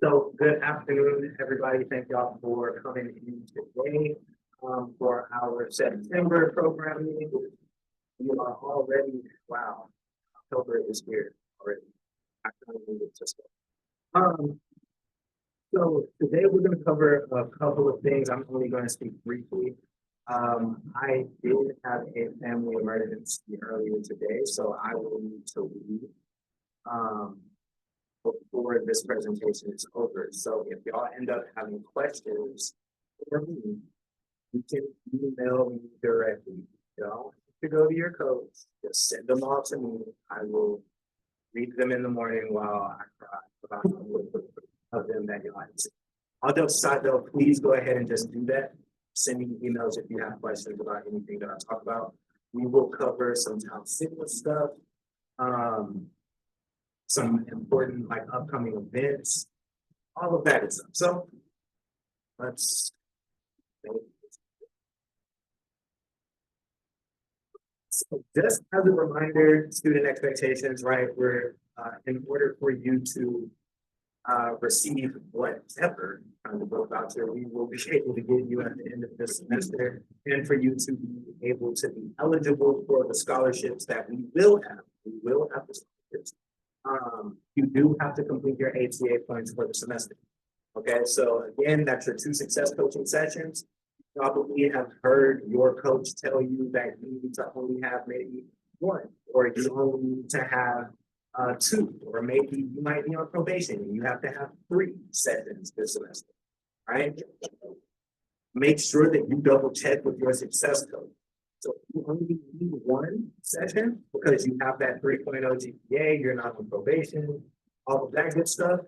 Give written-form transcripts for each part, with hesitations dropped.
So good afternoon, everybody. Thank y'all for coming in today for our September program meeting. We are already, wow, October is here already. I can't believe it just um, so today we're going to cover a couple of things. I'm only going to speak briefly. I did have a family emergency earlier today, so I will need to leave. Before this presentation is over. So if y'all end up having questions for me, you can email me directly. You don't have to go to your coach. Just send them all to me. I will read them in the morning while I cry about of them that y'all answer. Although side though, please go ahead and just do that. Send me emails if you have questions about anything that I talk about. We will cover some town sigma stuff. Some important like upcoming events, all of that is up. So let's so just as a reminder, student expectations, right? We're in order for you to receive whatever kind of book voucher we will be able to give you at the end of this semester, and for you to be able to be eligible for the scholarships that we will have. We will have the scholarships. You do have to complete your ATA points for the semester. Okay, so again, that's your 2 success coaching sessions. You probably have heard your coach tell you that you need to only have maybe 1, or you only need to have 2, or maybe you might be on probation and you have to have 3 sessions this semester, right? Make sure that you double check with your success coach. So you only need 1 session because you have that 3.0 GPA, you're not on probation, all of that good stuff.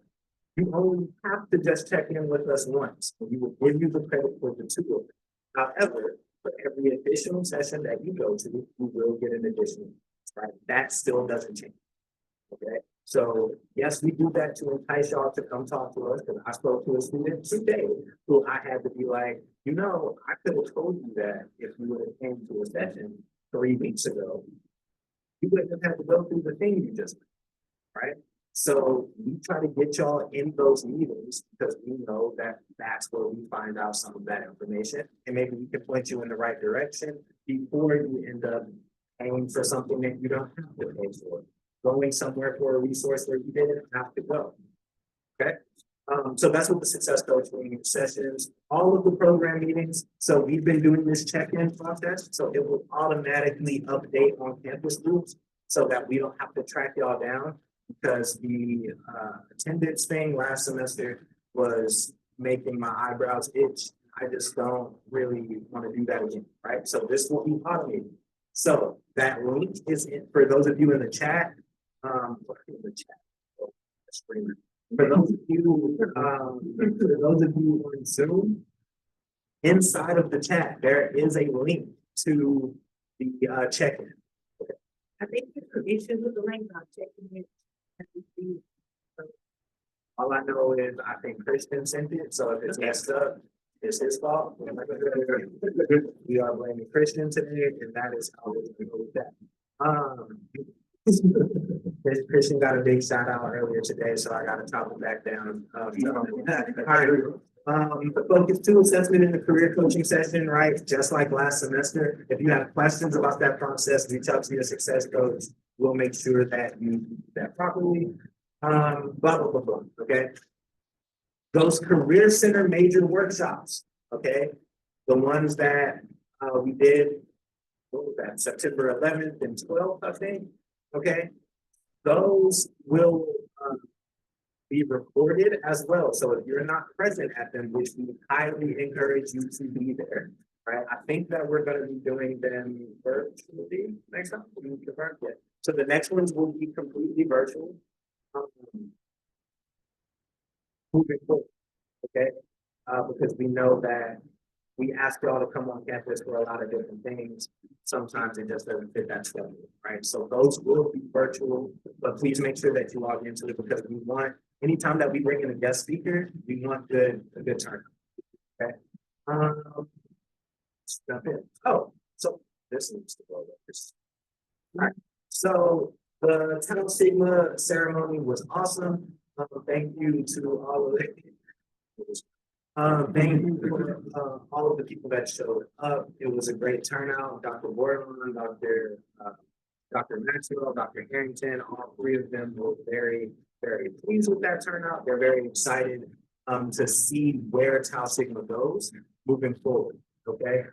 You only have to just check in with us once. We will give you the credit for the 2 of them. However, for every additional session that you go to, you will get an additional, right? That still doesn't change. Okay. So yes, we do that to entice y'all to come talk to us. Because I spoke to a student today who I had to be like, you know, I could have told you that if you would have came to a session 3 weeks ago, you wouldn't have had to go through the thing you just did, right? So we try to get y'all in those meetings because we know that that's where we find out some of that information, and maybe we can point you in the right direction before you end up paying for something that you don't have to pay for. Going somewhere for a resource where you didn't have to go. Okay. So that's what the success coaching sessions, all of the program meetings. So we've been doing this check-in process. So it will automatically update on campus groups so that we don't have to track y'all down, because the attendance thing last semester was making my eyebrows itch. I just don't really want to do that again, right? So this will be automated. So that link is in, for those of you in the chat. For those of you on Zoom, inside of the chat, there is a link to the check-in. Okay. I think the issue with the link on checking it. All I know is I think Christian sent it, so if it's messed up, it's his fault. We are blaming Christian today, and that is how we're going to go with that. Christian got a big shout out earlier today, so I got to top it back down. All right. The focus 2 assessment in the career coaching session, right? Just like last semester. If you have questions about that process, reach out to your success coach. We'll make sure that you do that properly. Blah, blah, blah, blah. Okay. Those career center major workshops, okay? The ones that we did, what was that, September 11th and 12th, I think. Okay, those will be recorded as well. So if you're not present at them, which we highly encourage you to be there, right? I think that we're going to be doing them virtually next time. So the next ones will be completely virtual. Moving forward, okay? Because we know that we ask y'all to come on campus for a lot of different things. Sometimes it just doesn't fit that schedule, right? So those will be virtual, but please make sure that you log into it, because we want, anytime that we bring in a guest speaker, we want a good turnout. Okay. Let's jump in. Oh, so this needs to go over. All right. So the Tau Sigma ceremony was awesome. Thank you to all of it. Thank you for, all of the people that showed up. It was a great turnout. Dr. Bordelon, Dr. Maxwell, Dr. Harrington, all three of them were very, very pleased with that turnout. They're very excited to see where Tau Sigma goes moving forward. Okay.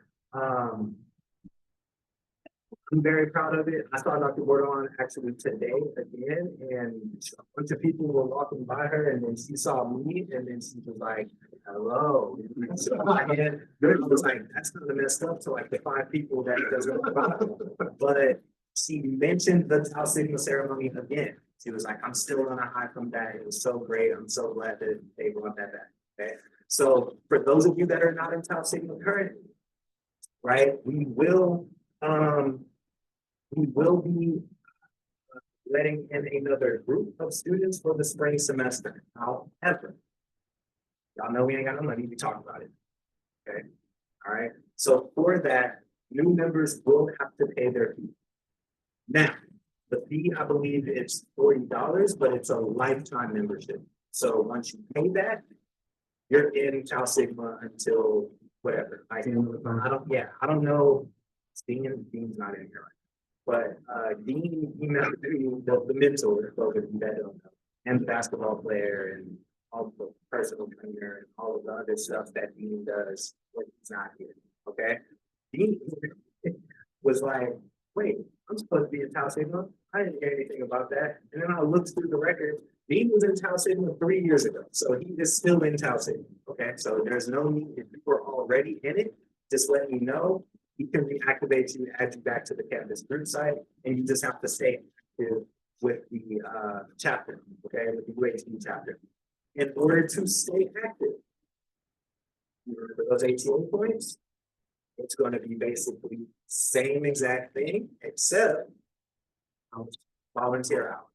I'm very proud of it. I saw Dr. Bordelon actually today again, and a bunch of people were walking by her, and then she saw me, and then she was like, hello. And so my hand, I was like, that's kind of messed up to like the 5 people that doesn't know about it. But she mentioned the Tau Sigma ceremony again. She was like, I'm still on a high from that. It was so great. I'm so glad that they brought that back. Okay. So for those of you that are not in Tau Sigma currently, right, we will be letting in another group of students for the spring semester. However, y'all know we ain't got no money, we talk about it. Okay, all right. So for that, new members will have to pay their fee. Now, the fee, I believe it's $40, but it's a lifetime membership. So once you pay that, you're in Tau Sigma until whatever. I don't know. Dean's not in here right. But Dean emailed me the mentor, for those of you that don't know, and the basketball player and all the personal trainer and all of the other stuff that Dean does when he's not here. Okay. Dean was like, wait, I'm supposed to be in Tau Sigma. I didn't hear anything about that. And then I looked through the record. Dean was in Tau Sigma 3 years ago. So he is still in Tau Sigma. Okay. So there's no need, if you were already in it, just let me know. He can reactivate you, add you back to the campus group site, and you just have to stay active with the chapter, okay, with the UHD chapter. In order to stay active, for those 18 points, it's going to be basically same exact thing, except volunteer hours,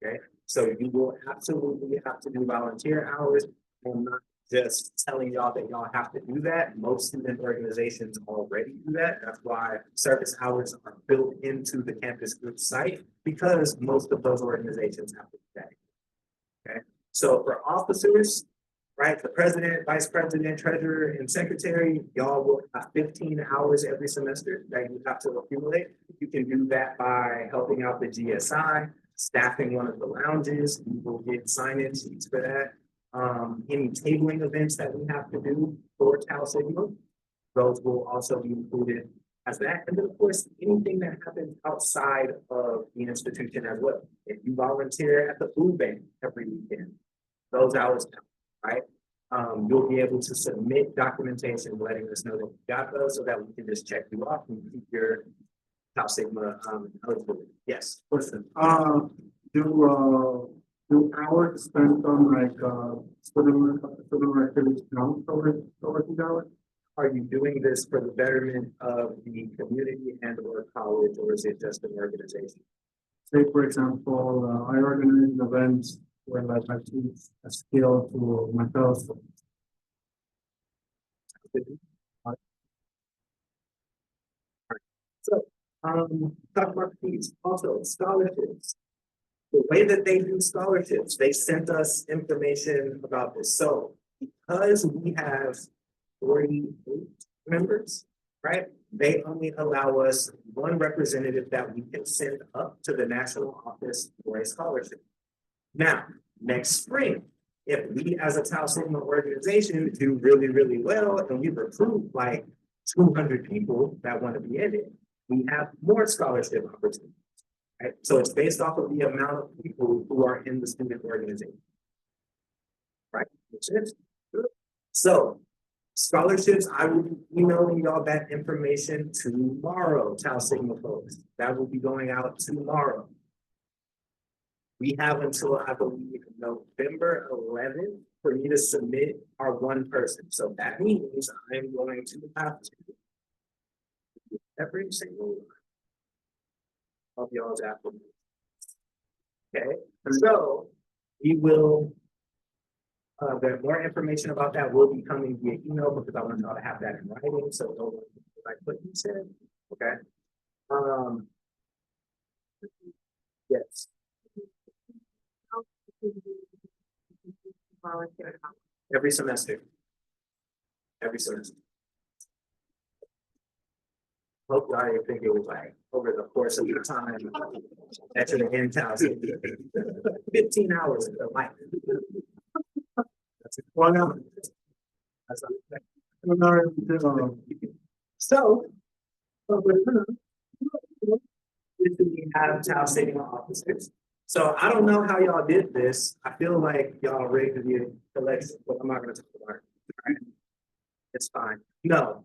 okay? So you will absolutely have to do volunteer hours. I'm not just telling y'all that y'all have to do that. Most student organizations already do that. That's why service hours are built into the campus group site, because most of those organizations have to do that. Okay. So for officers, right, the president, vice president, treasurer, and secretary, y'all will have 15 hours every semester that you have to accumulate. You can do that by helping out the GSI, staffing one of the lounges. You will get sign-in sheets for that. Any tabling events that we have to do for Tau Sigma, those will also be included as that. And then of course, anything that happens outside of the institution as well. If you volunteer at the food bank every weekend, those hours count, right? You'll be able to submit documentation letting us know that you got those, so that we can just check you off and keep your Tau Sigma eligibility. Yes. Listen, do hours spent on like student activities count towards these hours? Are you doing this for the betterment of the community and or college, or is it just an organization? Say, for example, I organize events where like I teach a skill to my fellow students. So, talk about these also scholarships. The way that they do scholarships, they sent us information about this. So because we have 48 members, right? They only allow us one representative that we can send up to the national office for a scholarship. Now, next spring, if we as a Tau Sigma organization do really, really well and we recruit like 200 people that want to be in it, we have more scholarship opportunities. Right? So it's based off of the amount of people who are in the student organization. Right? Makes sense? So scholarships, I will be emailing y'all that information tomorrow, Tau Sigma folks. That will be going out tomorrow. We have until, I believe, November 11th for me to submit our one person. So that means I'm going to have to every single one of y'all's applications. Okay, so we will, the more information about that will be coming via email, because I want y'all to have that in writing. So don't like what you said. Okay. Yes. volunteer? every semester. Every semester. Hope y'all didn't think it was like over the course of your time that you're in town. 15 hours of your life. That's 1 hour. That's not- So. We have Tau Sigma officers. So I don't know how y'all did this. I feel like y'all rigged the election, but I'm not gonna talk about it. All right? It's fine. No,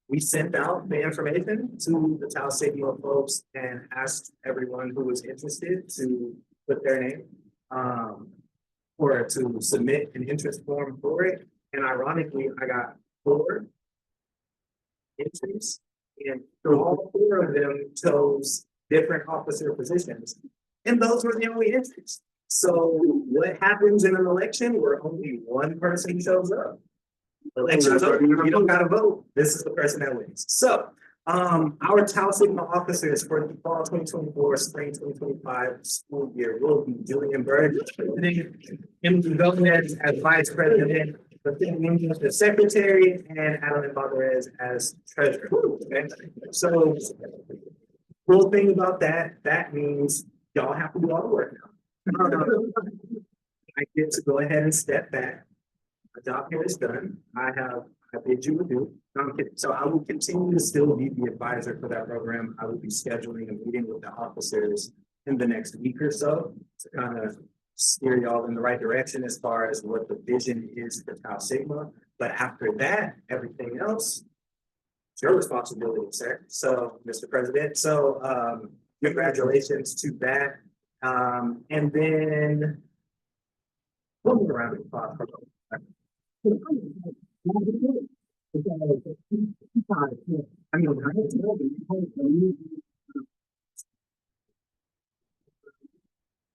we sent out the information to the Tau Sigma folks and asked everyone who was interested to put their name, or to submit an interest form for it. And ironically, I got 4 entries, and all 4 of them chose different officer positions. And those were the only entries. So what happens in an election where only one person shows up? Election's over, you don't gotta vote, this is the person that wins. So, our Tau Sigma officers for the fall 2024, spring 2025 school year will be Julian Bird, Emily Gomez as vice president, the secretary, and Adeline Valdez as treasurer. Okay? So, cool thing about that means y'all have to do all the work now. I get to go ahead and step back. My job here is done. I bid you adieu. No, I'm kidding. So I will continue to still be the advisor for that program. I will be scheduling a meeting with the officers in the next week or so to kind of steer y'all in the right direction as far as what the vision is for Tau Sigma. But after that, everything else, it's your responsibility, sir. So, Mr. President, so congratulations to that. And then one more round of applause.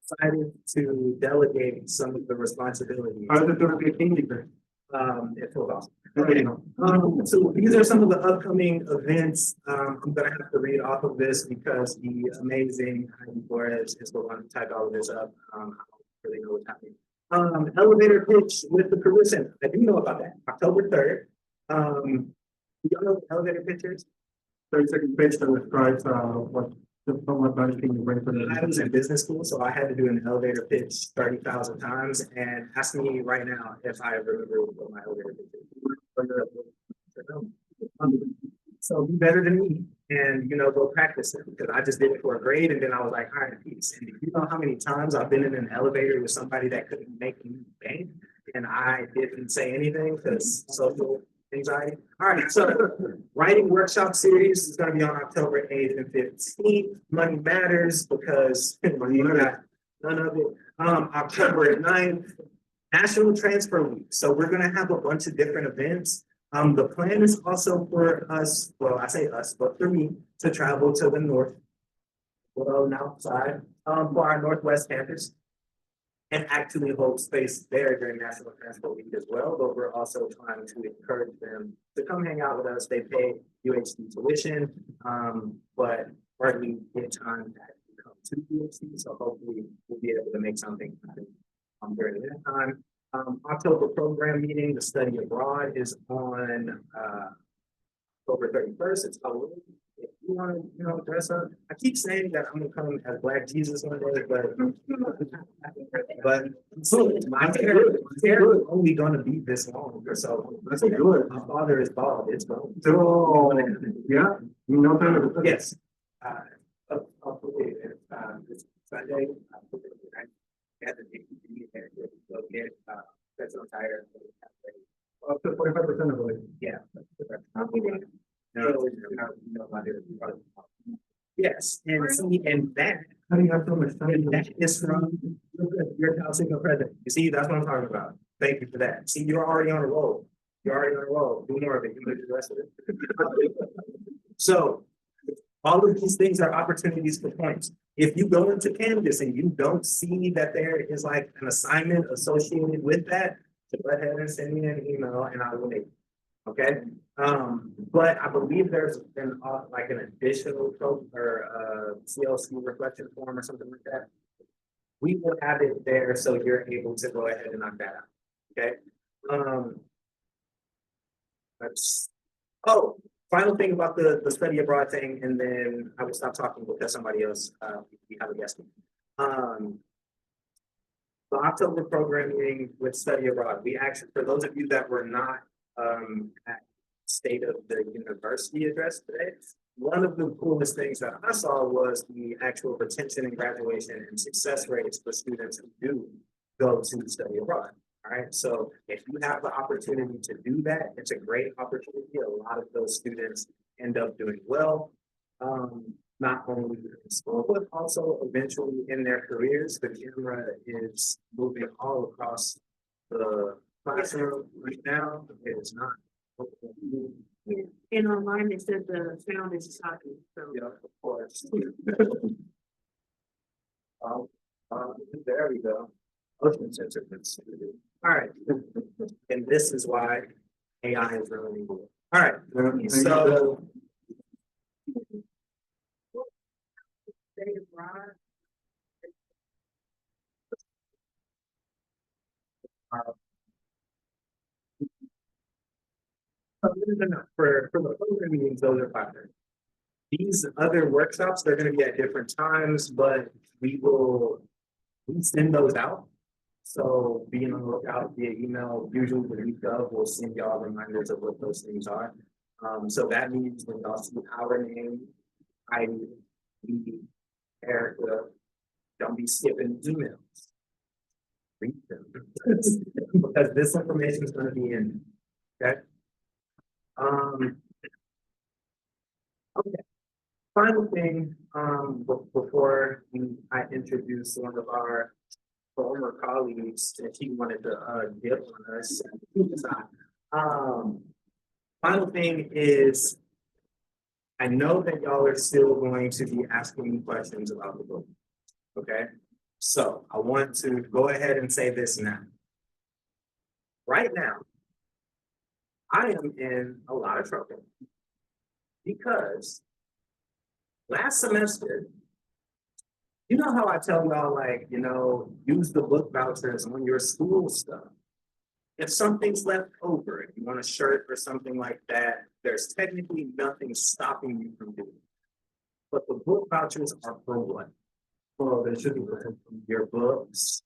Decided to delegate some of the responsibilities. It feels awesome. Okay. So these are some of the upcoming events. I'm gonna have to read off of this because the amazing Heidi Flores is the one who typed all of this up. I don't really know what's happening. Elevator pitch with the Caribbean. I do know about that. October 3rd. Do y'all know what elevator pitch is? 30-second pitch that describes what knowledge can you bring to I was in business school, so I had to do an elevator pitch 30,000 times, and ask me right now if I remember what my elevator pitch is. So be better than me and, go practice it, because I just did it for a grade, and then I was like, all right, peace. And you know how many times I've been in an elevator with somebody that couldn't make me bank, and I didn't say anything because social anxiety. All right, so writing workshop series is going to be on October 8th and 15th. Money matters because money got none of it. October 9th, National Transfer Week. So we're going to have a bunch of different events. The plan is also for us, well, I say us, but for me to travel to the north, side, for our Northwest campus, and actually hold space there during National Transport Week as well. But we're also trying to encourage them to come hang out with us. They pay UHD tuition, but hardly get time to actually come to UHD. So hopefully we'll be able to make something happen during that time. October program meeting, the study abroad, is on October 31st. It's Halloween. If you want to, dress up, I keep saying that I'm gonna come as Black Jesus one day, but my hair is only gonna be this long, so That's good. my father is bald. It's bald. So, yeah, Yes. I'll put it this Sunday. I'll put it at the go get that's on tire. up to 45% of it. Yeah. Yes, and see, and that, How do you have so much time? that is from your Tau Sigma president. You see, that's what I'm talking about. Thank you for that. See, you're already on a roll. You're already on a roll. Do more of it. You can do the rest of it. So, all of these things are opportunities for points. If you go into Canvas and you don't see that there is like an assignment associated with that, so go ahead and send me an email and I will make it. Okay, but I believe there's been like an additional CLC reflection form or something like that. we will have it there so you're able to go ahead and knock that out, okay? That's, oh, final thing about the study abroad thing, and then I will stop talking because somebody else, we have a guest. The October programming with study abroad, we actually, for those of you that were not, at State of the University address today, one of the coolest things that I saw was the actual retention and graduation and success rates for students who do go to study abroad. All right, so if you have the opportunity to do that, it's a great opportunity. A lot of those students end up doing well, not only in school, but also eventually in their careers. The camera is moving all across the classroom right now. It is not. Yeah, and online it said the sound is shocking, so. Yeah, of course. There we go. Motion sensors. All right. And this is why AI is really cool. All right, so. Study abroad. No, for the program meetings, those are fine. These other workshops, they're gonna be at different times, but we send those out. So be on the lookout via email, usually the week of, we'll send y'all reminders of what those things are. So that means when y'all see our name, Erica, don't be skipping emails. Read them. Because this information is gonna be in, okay? Okay. Final thing, before I introduce one of our former colleagues that he wanted to give on us. Final thing is, I know that y'all are still going to be asking me questions about the book. Okay, so I want to go ahead and say this now. Right now, I am in a lot of trouble because last semester, you know how I tell y'all, like, use the book vouchers on your school stuff. If something's left over, if you want a shirt or something like that, there's technically nothing stopping you from doing it. But the book vouchers are for what? Well, they should be for your books,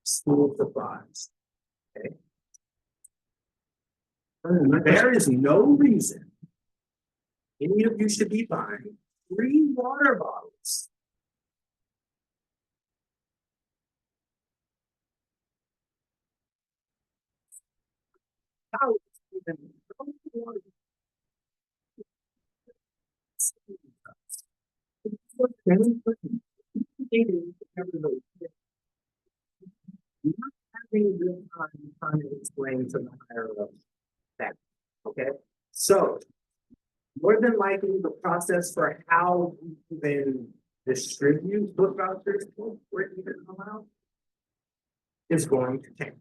school supplies, okay? There is no reason any of you should be buying 3 water bottles. Trying to explain to the higher ups that, okay? So, more than likely, the process for how we even distribute book vouchers for it even come out is going to change.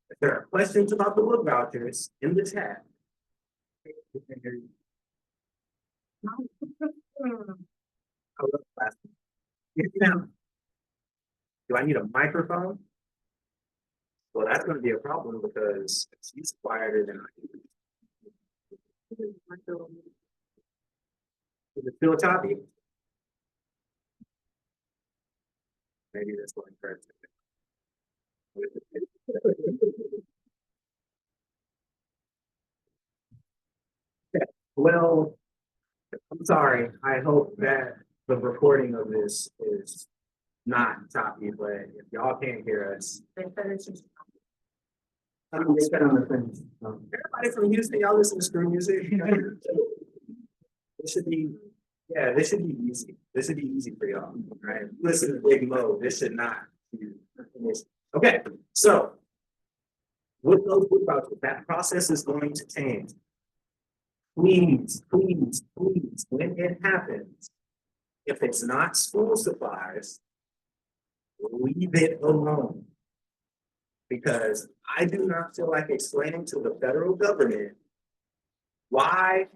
If there are questions about the book vouchers in the chat, we can hear you. Now, do I need a microphone? Well, that's going to be a problem because she's quieter than I am. Is it still choppy? Maybe that's what I'm trying to. Well, I'm sorry. I hope that the recording of this is not choppy, but if y'all can't hear us. Everybody from Houston, y'all listen to screw music. This should be, yeah, this should be easy. This should be easy for y'all, right? Listen to Big Mo, this should not be. Okay, so with those book vouchers, that process is going to change. Please, please, please, when it happens, if it's not school supplies, leave it alone. Because I do not feel like explaining to the federal government why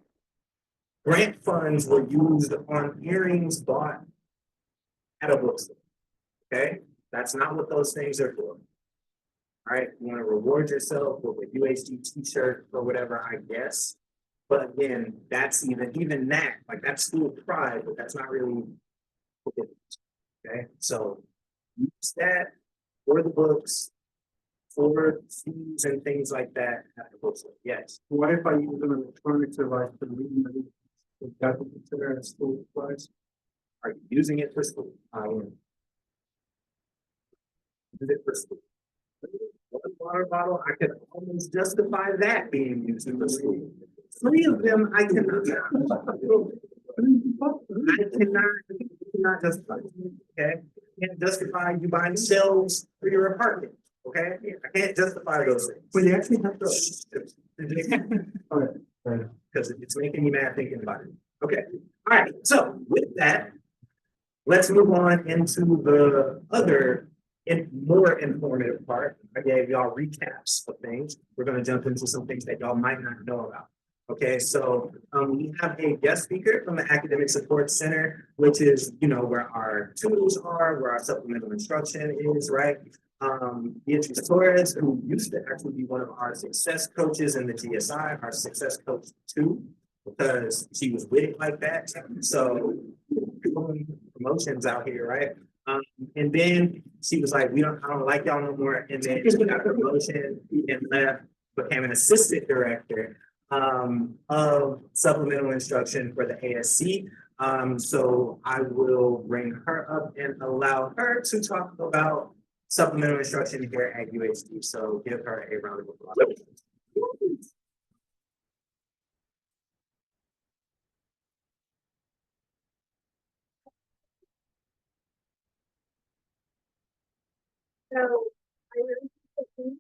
grant funds were used on earrings bought at a bookstore, okay? That's not what those things are for. All right, you wanna reward yourself with a UHD t-shirt or whatever, I guess. But again, that's even that, like that's school pride, but that's not really. Okay, so use that for the books, for fees and things like that. Yes, What if I use an electronic device to read my readings? Is that considered as school supplies? are you using it for school? Use it for school. One water bottle, I could almost justify that being used in the school. 3 of them, I cannot. I cannot justify, okay? Can't justify you buying shelves for your apartment, okay? I can't justify those things. But you actually have to. Okay. Because it's making me mad thinking about it. Okay, all right, so with that, let's move on into the other more informative part. I gave y'all recaps of things. We're gonna jump into some things that y'all might not know about. Okay, so we have a guest speaker from the Academic Support Center, which is, you know, where our tools are, where our supplemental instruction is, right? Beatrice Torres, who used to actually be one of our success coaches in the GSI, our success coach 2, because she was with it like that. So promotions out here, right? And then she was like, I don't like y'all no more. And then she got a promotion and left, became an assistant director of supplemental instruction for the ASC. So I will bring her up and allow her to talk about supplemental instruction here at UHD. So give her a round of applause. So I really think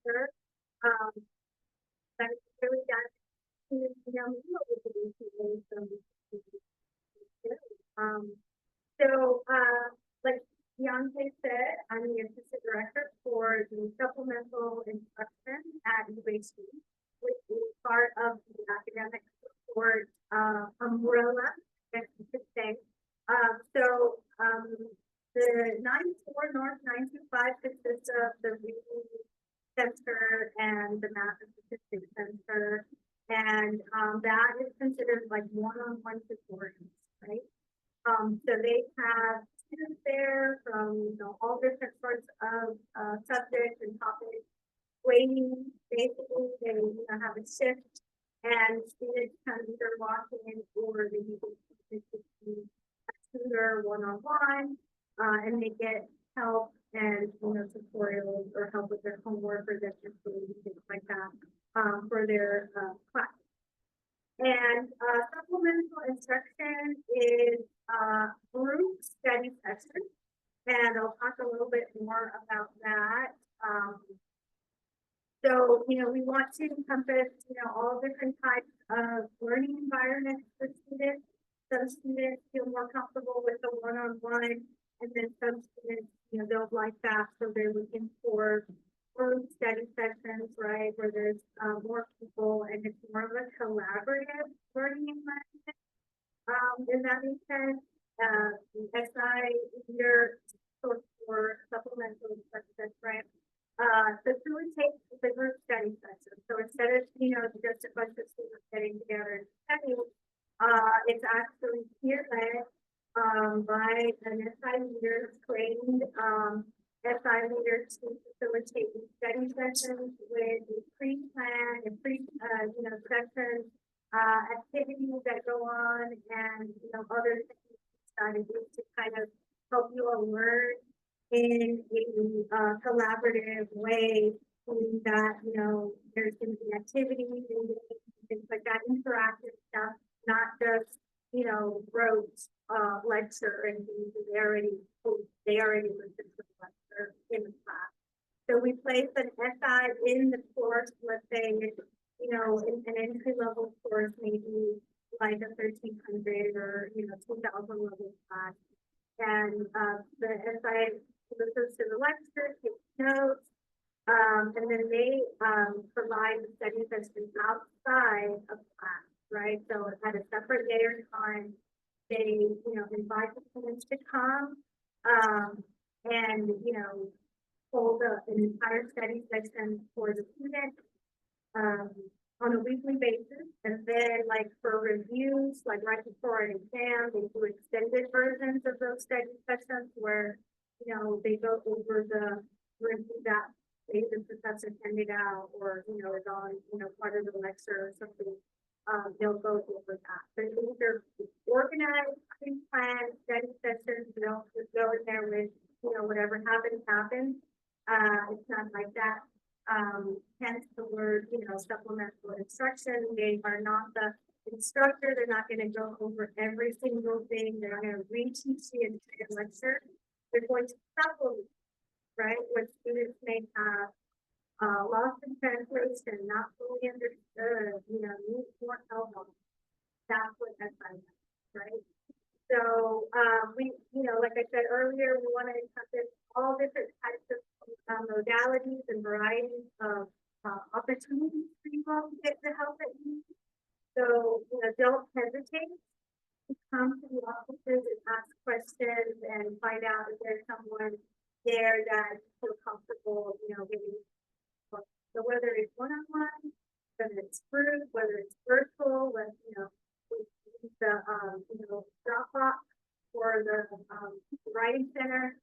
her, that really got to know me a little bit today. Like Beyonce said, I'm the assistant director for the supplemental instruction at UHD, which is part of the academic support umbrella, I guess you could say. The 94 North 925 consists of the reading center and the math and statistics center, and that is considered like one-on-one support, right? So they have students there from all different sorts of subjects and topics. Waiting, basically, they have a shift, and students can either walk in or they use a tutor one-on-one, and they get help and tutorials or help with their homework or their things like that for their class. And supplemental instruction is group study session, and I'll talk a little bit more about that. So, we want to encompass, all different types of learning environments for students. Some students feel more comfortable with the one-on-one, and then some students, don't like that, so they're looking for group study sessions, right, where there's more people and it's more of a collaborative learning environment. Does that make sense? The SI leader for supplemental instruction, right? Facilitate the group study session. So instead of just a bunch of students getting together and studying, it's actually peer-led by an SI leader trained SI leaders to facilitate these study sessions with a pre-plan and sessions, activities that go on, and other strategies to kind of help you all learn in a collaborative way, meaning that there's going to be activities and things like that, interactive stuff, not just rote lecture and things they already listened to the lecture in the class. So we place an SI in the course, let's say, in an entry level course, maybe like a 1300 or 2000 level class. And the SI listens to the lecture, takes notes, And then they, provide the study sessions outside of class, right? So it had a separate day or time. They, invite the students to come, and, hold an entire study session for the students, um, on a weekly basis. And then like for reviews, like right before an exam, they do extended versions of those study sessions where, they go over the review that the professor handed out or, is on, part of the lecture or something. They'll go over that. But these are organized, pre-planned study sessions. They don't just go in there with, whatever happens, happens. It's not like that. Hence the word, supplemental instruction. They are not the instructor. They're not going to go over every single thing. They're not going to reteach the entire lecture. They're going to supplement, right? What students may have lost in translation, not fully understood, need more help on. That's what SI is, right? So, like I said earlier, we want to encompass all different types of modalities and varieties of opportunities for you all to get the help that you need. So, don't hesitate to come to the offices and ask questions and find out if there's someone there that feel comfortable, giving. So whether it's one-on-one, whether it's group, whether it's virtual, with, the, Dropbox or the, writing center,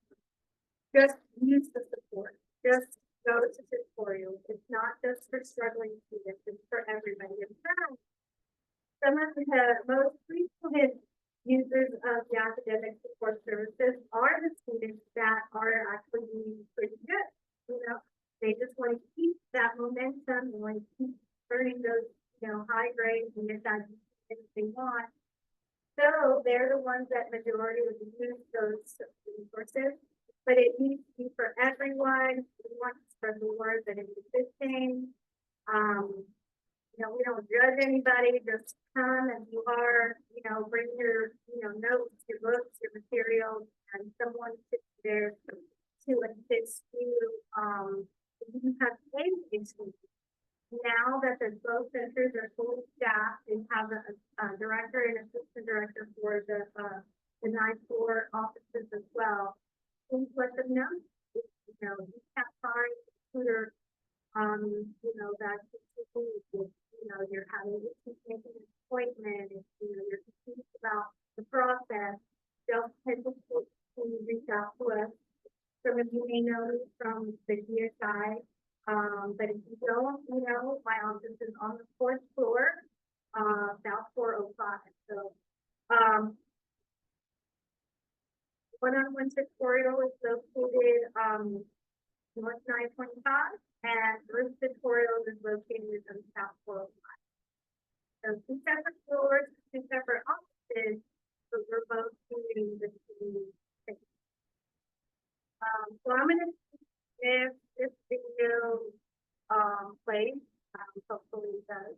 just use the support. Just go to tutorials. It's not just for struggling students, it's for everybody. In fact, some of the most frequent users of the academic support services are the students that are actually doing pretty good. They just want to keep that momentum, they want to keep earning those, high grades and get that if they want. So they're the ones that majority would use those resources, but it needs to be for everyone. We want to spread the word that it's existing. We don't judge anybody, just come as you are, bring your, notes, your books, your materials, and someone sits there to assist you. If you have any issues, now that the both centers are fully staffed and have a director and assistant director for the 9-4 offices as well, please let them know. If, you can't find a tutor, that you're having issues making an appointment, if, you're confused about the process, don't hesitate to reach out to us. Some of you may know me from the GSI, but if you don't, my office is on the 4th floor, South 405. So, one-on-one tutorial is located, North 925, and group tutorials is located on South 405. So 2 separate floors, 2 separate offices, but we're both doing the same thing. So I'm gonna see if this video plays. Hopefully it does.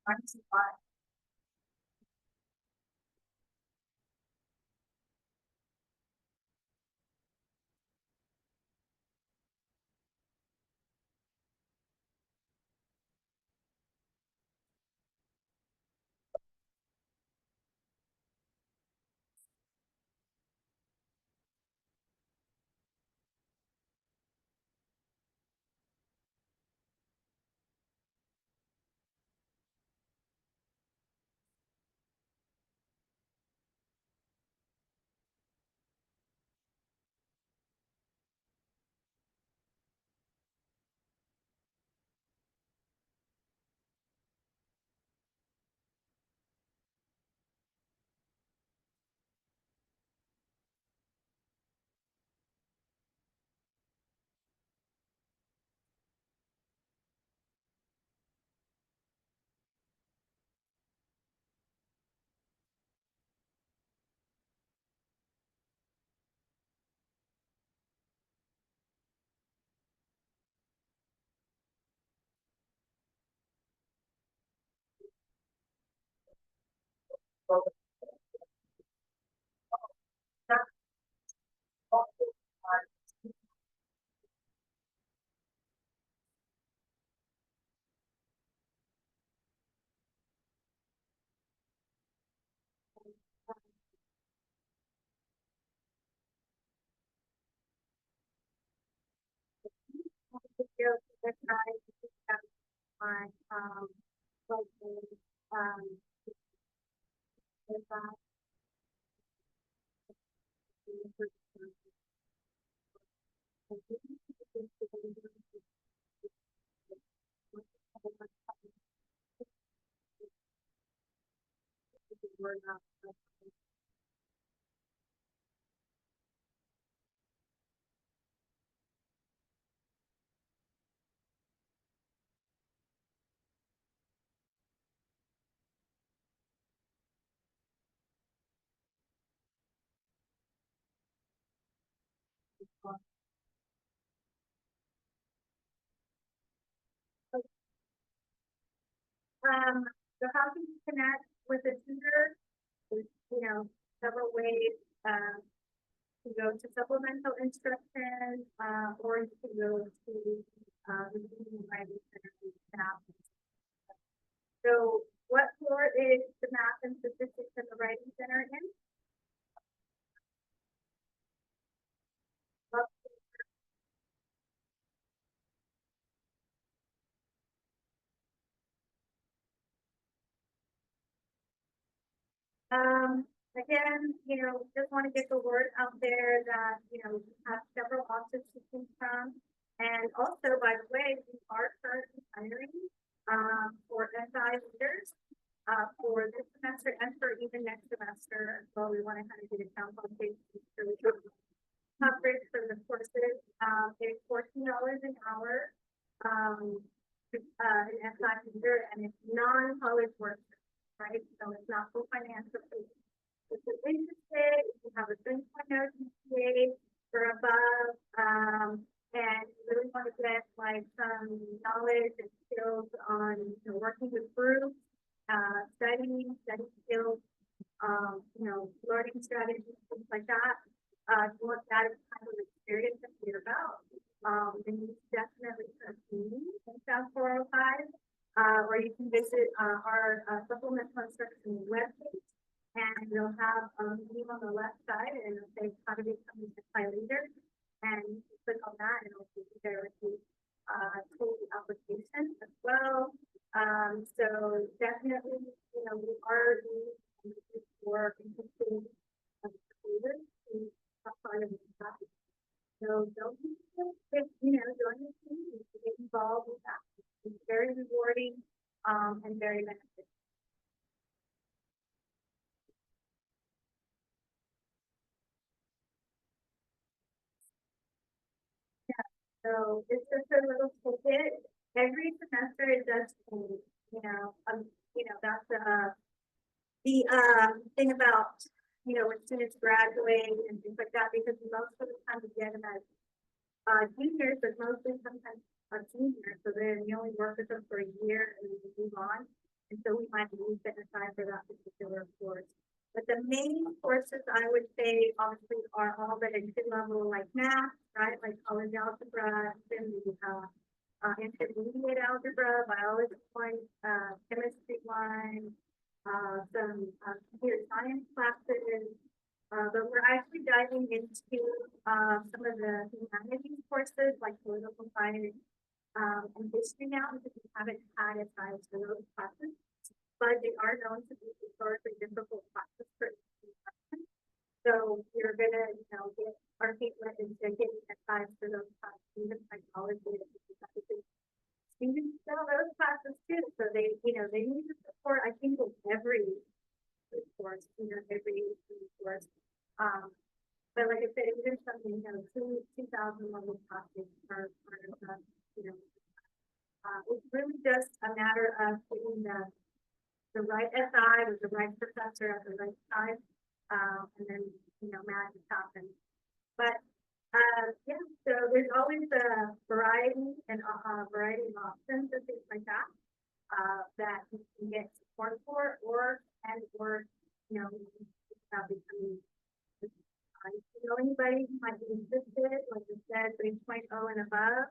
I'm surprised. On, like, um, if we're not. So how can you connect with a tutor? There's, several ways, to go to supplemental instruction, or you can go to, the reading and writing center and math. So what floor is the math and statistics and the writing center in? Again, just want to get the word out there that, we have several options to choose from. And also, by the way, we are currently hiring, for SI leaders, for this semester and for even next semester. So we want to kind of get a count on things. Coverage for the courses, it's $14 an hour, an SI leader, and it's non-college work, right? So it's not full financial aid. If you're interested, if you have a 3.0 GPA or above, and you really want to get like some knowledge and skills on, working with groups, study skills, learning strategies, things like that. What that is kind of experience that you're about. Then you definitely see me in South 405, or you can visit our supplemental instruction webpage, and you'll have a name on the left side, and it'll say how to become a SI leader, and you can click on that, and it'll take you directly to the application as well. So definitely, we are looking for interested leaders to a part of the process. So don't be scared, join the team to get involved with that. It's very rewarding, and very beneficial. So it's just a little tidbit. Every semester it does change, that's the thing about, when students graduate and things like that, because most of the time we get them as juniors, but mostly sometimes a senior, so then you only work with them for a year and then you move on. And so we might lose set aside for that particular course. But the main courses I would say obviously are all the entry level, like math, right? Like college algebra, then we have intermediate algebra, biology one, chemistry one, some computer science classes. But we're actually diving into some of the humanities courses like political science and history now, because we haven't had a time for those classes. But they are known to be historically difficult classes for person. So we're gonna, get our feet wet into getting a time for those classes, even psychology. Students sell those classes too, so they need the support. I think with every course, every course. But like I said, even something, 2,000 level classes are it's really just a matter of getting the right SI with the right professor at the right time, and then, magic happens. But yeah, so there's always a variety and variety of options and things like that that you can get support for, or you know, about becoming. If you know anybody who might be interested, like I said, 3.0 and above,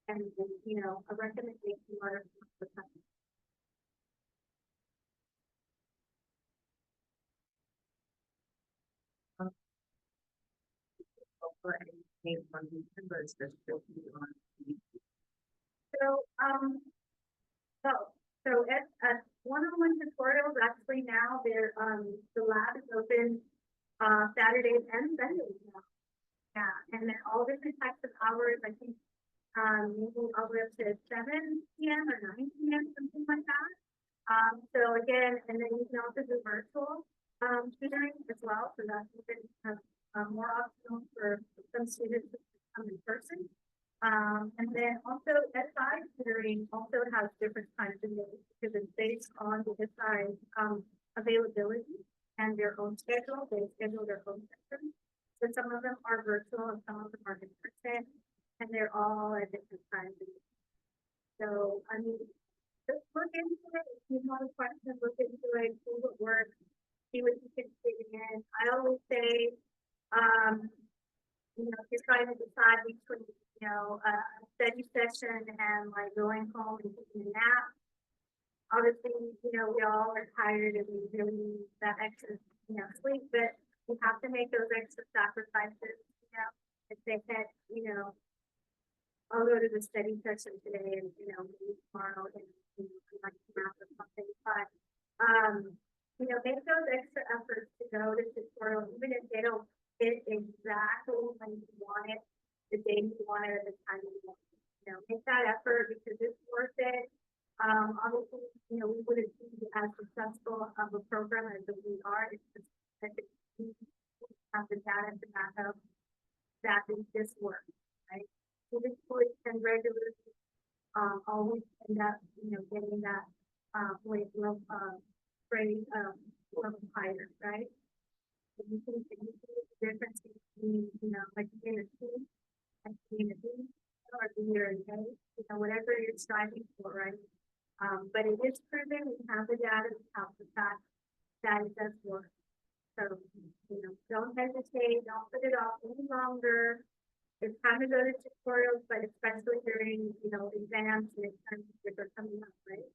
and, you know, a recommendation letter from the company. So, at one-on-one tutorials, actually now the lab is open, Saturdays and Sundays now. Yeah, and then all different types of hours, I think, maybe all the way up to 7 p.m. or 9 p.m., something like that. So again, and then you can also do virtual, tutoring as well, so that's even, more optional for some students to come in person. And then also SI tutoring also has different kinds of days because it's based on the SI, availability and their own schedule. They schedule their own sessions. So some of them are virtual and some of them are in person, and they're all at different times. So, I mean, just look into it. If you have a question, look into it, see what works, see what you can fit in. I always say, you know, if you're trying to decide between, you know, a study session and like going home and taking a nap, obviously, you know, we all are tired and we really need that extra, you know, sleep, but we have to make those extra sacrifices, you know, if they can't, you know, I'll go to the study session today and, you know, maybe tomorrow and, you know, I might come out or something, but, you know, make those extra efforts to go to tutorial, even if they don't fit exactly when you want it, the day you want it, at the time you want it. You know, make that effort because it's worth it. Obviously, you know, we wouldn't be as successful of a program as we are. It's just that we have the data to back up that this works, right? So this course can regularly, always end up, you know, getting that, grade, level higher, right? So you can see the difference between, you know, like being a C and being a B or being a A, you know, whatever you're striving for, right? But it is proven, we have the data, we have the fact that it does work. So, you know, don't hesitate, don't put it off any longer. It's time to go to tutorials, but especially during, you know, exams and exams that are coming up, right?